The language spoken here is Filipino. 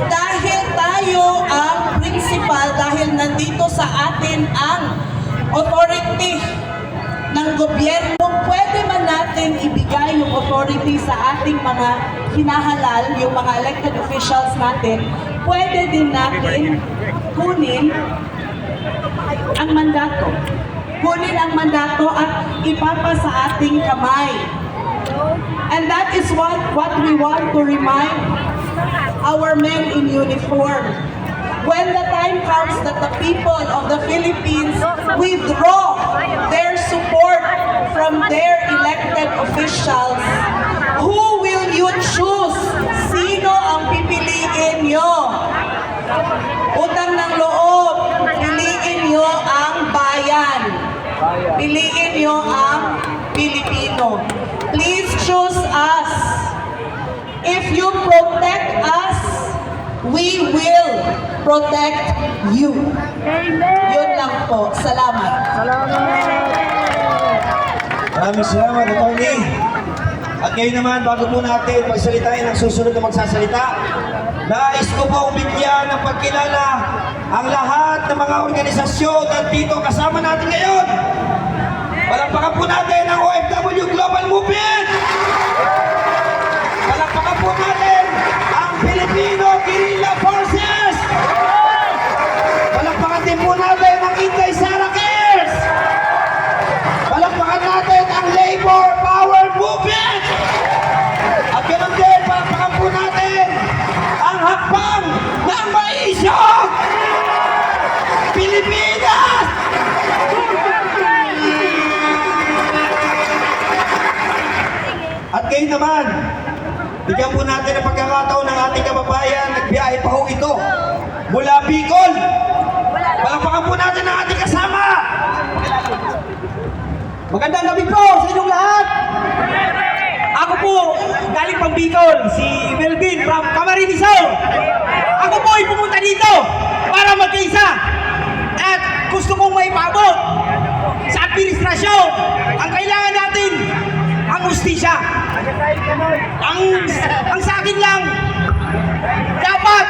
dahil tayo ang principal, dahil nandito sa atin ang authority ng gobyerno, pwede man natin ibigay yung authority sa ating mga hinahalal, yung mga elected officials natin, pwede din natin kunin ang mandato. Kunin ang mandato at ipapa sa ating kamay. And that is what we want to remind our men in uniform. When the time comes that the people of the Philippines withdraw their support from their elected officials, who will you choose? Sino ang pipiliin nyo? Utang ng loob, piliin nyo ang bayan. Piliin nyo ang Pilipino. Please choose us. If you protect us, we will protect you. Amen. Yun lang po. Salamat. Maraming salamat, Atty. At ngayon naman, bago po natin magsalitain ang susunod na magsasalita, nais ko pong bigyan ng pagkilala ang lahat ng mga organisasyon nandito kasama natin ngayon. Palakpakan po natin ang OFW Global Movement! Palakpakan po natin ang Filipino Guerrilla Forces! Palakpakan din po natin ang Inday Sara Cares! Palakpakan natin ang Labor Power Movement! At ganoon din, palakpakan po natin ang Hakbang ng Maisyok! Pilipinas! At ngayon naman, bigyan po natin ang pagkakataon ng ating kababayan, nagbiyahe pa ho ito mula Bicol. Palakpakan po natin ang ating kasama. Magandang gabi po sa inyong lahat. Ako po, galing pang Bicol, si Melvin from Camarines Sur. Ako po ay pumunta dito para magkaisa. At gusto kong maipabot sa administrasyon ang kailangan natin, ang hustisya. Ang sa akin lang, dapat